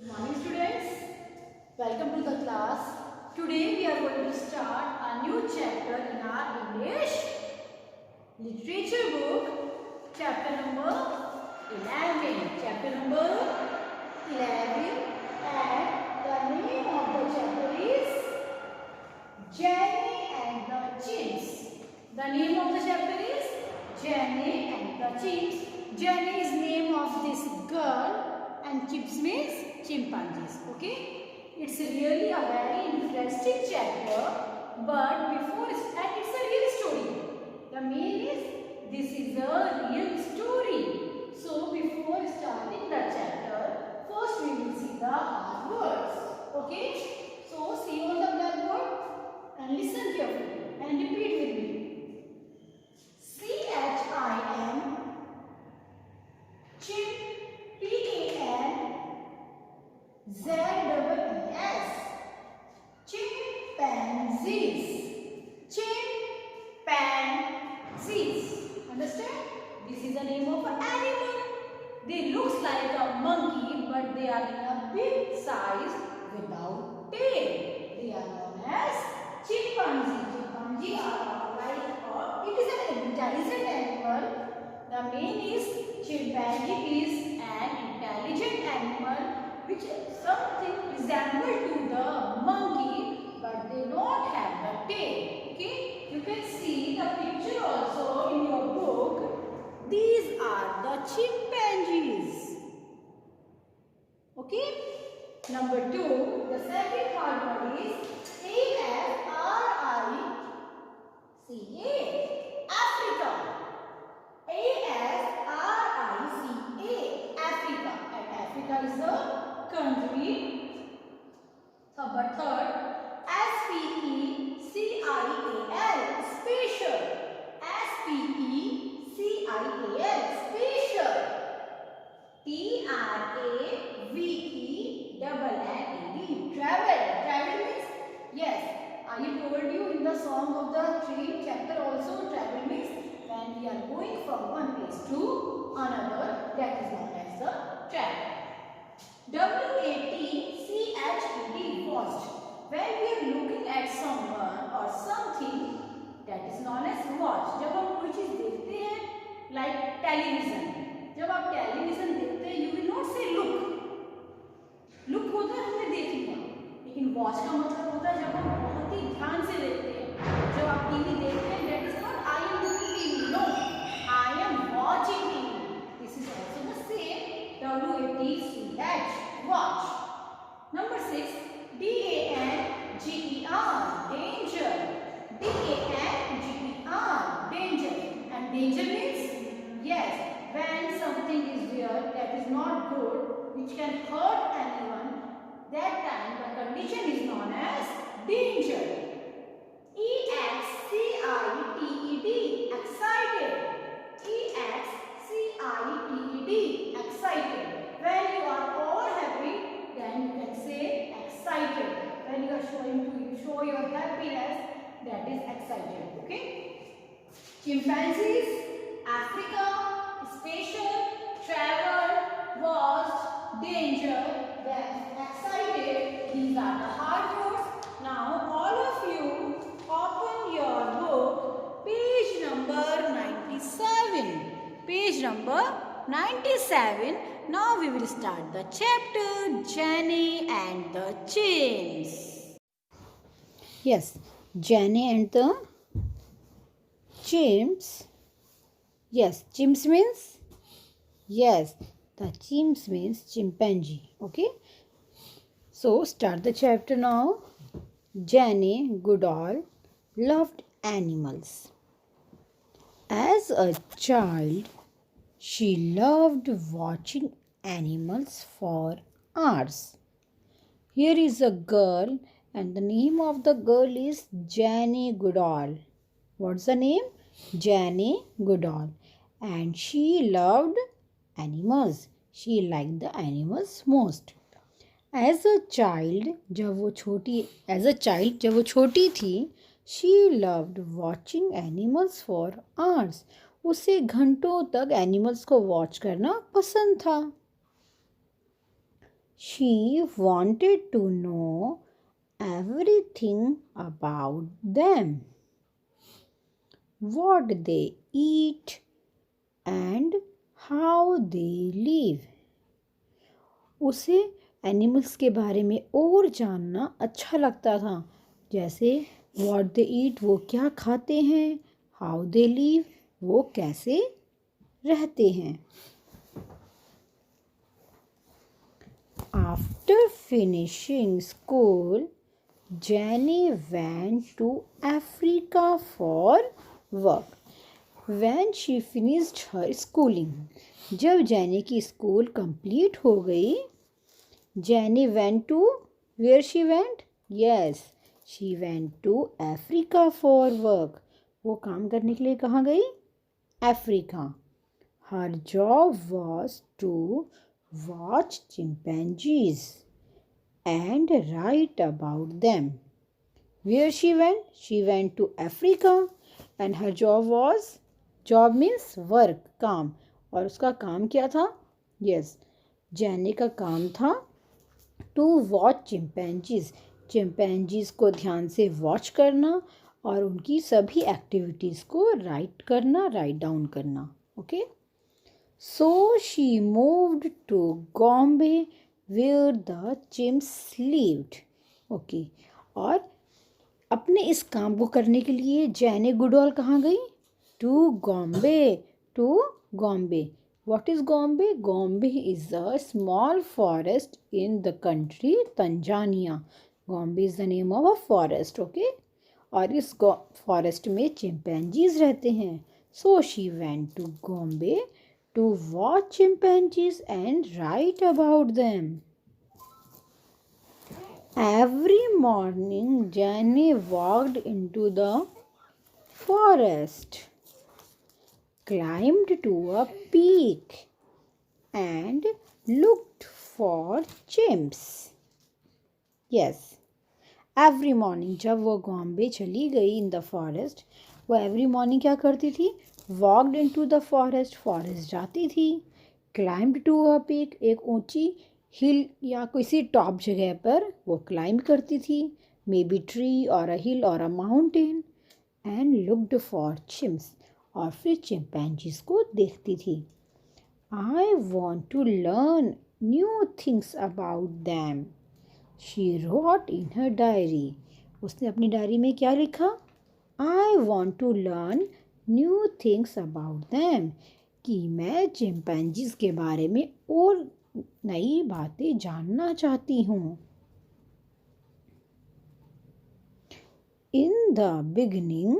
Good morning students, welcome to the class. Today we are going to start a new chapter in our English literature book, chapter number 11. Chapter number 11 and the name of the chapter is Jenny and the Chimps. The name of the chapter is Jenny and the Chimps. Jenny is name of this girl and chimps means chimpanzees. Okay, it's really a very interesting chapter, but before and it's a real story. The main is this is a real story. So before starting the chapter, first we will see the hard words. Okay, so see on the blackboard and listen carefully and repeat with me. CHIM, chimp, PANZEES, chimpanzees, chimpanzees. Understand? This is the name of an animal. They look like a monkey, but they are in a big size without tail. They are known as chimpanzee. Chimpanzee are like, it is an intelligent animal. The main is chimpanzee is an intelligent animal which something resemble to the monkey, but they don't have the tail. Okay, you can see the picture also in your book. These are the chimpanzees. Okay, number 2, the second hard word is AFRICA. Africa. AFRICA, Africa, and Africa is a country. Number 3rd, SPECIAL, special. SPECIAL, special. TRAVELNNED, travel. Travel means, yes, I told you in the song of the tree chapter also, travel means when we are going from one place to another, that is known as the travel. WATCHED, watched. When we are looking at someone or something, that is known as watch. जब हम कोई चीज देखते हैं, like television, जब आप television देखते हैं, you will not say look. Look होता है हमने देख लिया, लेकिन watch का मतलब होता है जब हम बहुत ही ध्यान से देखते हैं. जब आप टीवी देखते हैं, that is not I am looking TV. No, I am watching TV. This is also the same. WATCH, watch. Number 6, DANGER, danger. DANGER, danger. And danger means, yes, when something is there that is not good, which can hurt anyone, that time the condition is known as danger. EXCITED, excited. EXCITED, excited. When you are all happy, then you can say excited. When you are show your happiness, that is excited. Okay. Chimpanzees, Africa, special, travel, watched, danger, then excited. These are the hard words. Now all of you open your book, page number 97. Page number 97. Now we will start the chapter Jenny and the Chimps. Yes, Jenny and the Chimps. Yes, chimps means, yes, the chimps means chimpanzee. Okay, so start the chapter now. Jenny Goodall loved animals. As a child, she loved watching animals for hours. Here is a girl, and the name of the girl is Jenny Goodall. What's the name? Jenny Goodall. And she loved animals. She liked the animals most. As a child, जब वो छोटी थी, she loved watching animals for hours. उसे घंटों तक animals को watch करना पसंद था. She wanted to know everything about them, what they eat and how they live. उसे एनिमल्स के बारे में और जानना अच्छा लगता था, जैसे व्हाट दे ईट वो क्या खाते हैं, हाउ दे लिव वो कैसे रहते हैं. After finishing school Jenny went to Africa for work. When she finished her schooling, जब जैनी की स्कूल कंप्लीट हो गई, Jenny went to where she went? Yes, she went to Africa for work. वो काम करने के लिए कहाँ गई? Africa. Her job was to watch chimpanzees and write about them. Where she went? She went to Africa and her job was, job means work, काम. और उसका काम क्या था? Yes, जैनी का काम था to watch chimpanzees. चिंपैंजीज को ध्यान से वॉच करना और उनकी सभी एक्टिविटीज़ को राइट करना, राइट डाउन करना. Okay. So she moved to Gombe where the chimps lived. Okay. और अपने इस काम को करने के लिए जैने गुडॉल कहाँ गई? To Gombe. To Gombe. What is Gombe? Gombe is a small forest in the country Tanzania. Gombe is the name of a forest. Okay. और इस फॉरेस्ट में चिंपैंजीज रहते हैं. So she went to Gombe to watch chimpanzees and write about them. Every morning, Jenny walked into the forest, climbed to a peak, and looked for chimps. Yes, every morning, जब वो बॉम्बे चली गई in the forest, वो every morning क्या करती थी? Walked into the forest, forest जाती थी. Climbed to a peak, एक ऊंची हिल या किसी टॉप जगह पर वो क्लाइंब करती थी, मे बी ट्री और अ हिल और a mountain. And looked for chimps, और फिर चिंपैंजीज को देखती थी. I want to learn new things about them, she wrote in her diary. उसने अपनी डायरी में क्या लिखा? I want to learn new things about them, कि मैं चिंपैंजीज के बारे में और नई बातें जानना चाहती हूँ. In the beginning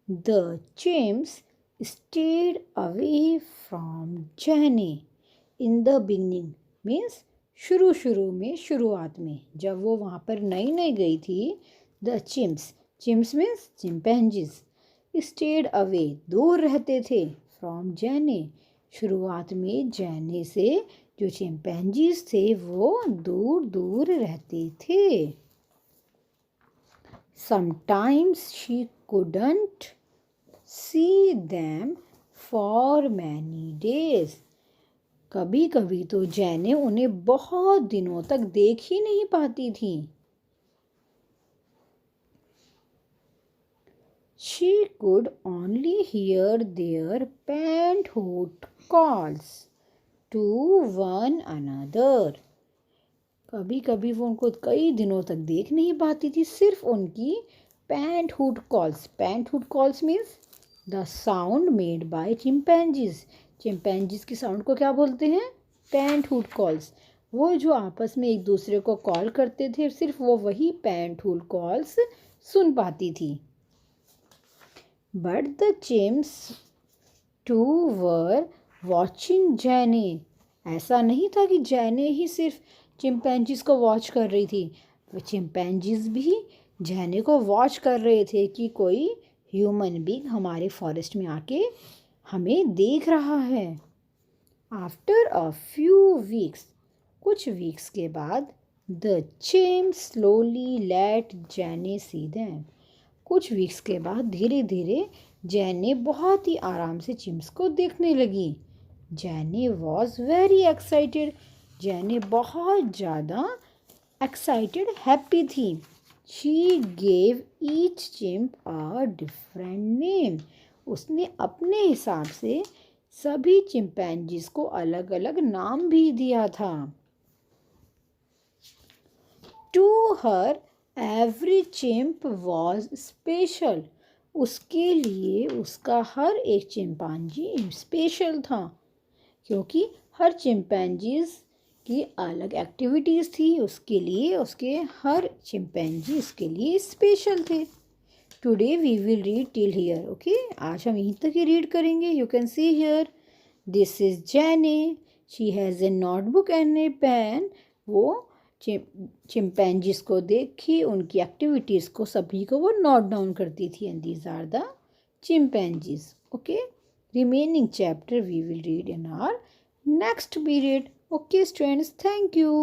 the chimps stayed away from jenny. In the beginning means शुरू में, शुरुआत में, जब वो वहाँ पर नई नई गई थी. The chimps, chimps means chimpanzees, stayed away दूर रहते थे, फ्रॉम जेनी शुरुआत में जैने से जो चिंपैंजीज थे वो दूर दूर रहते थे. Sometimes she couldn't see them for many days. कभी कभी तो जैने उन्हें बहुत दिनों तक देख ही नहीं पाती थी. She could only hear their parenthood calls to one another. कभी कभी वो उनको कई दिनों तक देख नहीं पाती थी, सिर्फ उनकी parenthood calls. Parenthood calls means the sound made by chimpanzees. Chimpanzees की साउंड को क्या बोलते हैं? parenthood calls. वो जो आपस में एक दूसरे को कॉल करते थे, सिर्फ वो वही parenthood calls सुन पाती थी. But the chimps too were watching Jenny. ऐसा नहीं था कि जैने ही सिर्फ चिंपैंजीज को वॉच कर रही थी, वो चिंपैंजीज भी जैने को वॉच कर रहे थे कि कोई ह्यूमन बीइंग हमारे फॉरेस्ट में आके हमें देख रहा है. आफ्टर अ फ्यू वीक्स, कुछ वीक्स के बाद, the chimps slowly let Jane see them. कुछ वीक्स के बाद धीरे धीरे जैने बहुत ही आराम से चिम्स को देखने लगी. जैने वॉज वेरी एक्साइटेड. जैने बहुत ज़्यादा एक्साइटेड हैप्पी थी। She gave each chimp a different name. उसने अपने हिसाब से सभी चिंपैंजीज को अलग अलग नाम भी दिया था। To her every chimp was special. उसके लिए उसका हर एक चिंपांजी स्पेशल था, क्योंकि हर चिंपैंजीज की अलग एक्टिविटीज़ थी। उसके लिए उसके हर चिंपैंजी उसके लिए स्पेशल थे। Today we will read till here. Okay, आज हम यहीं तक ही रीड करेंगे। You can see here, this is Jenny, she has a notebook and a pen. वो चिंपैंजीज को देखी, उनकी एक्टिविटीज़ को सभी को वो नोट डाउन करती थी। And these are the chimpanzees. Okay, remaining chapter we will read in our next period. Okay students, thank you.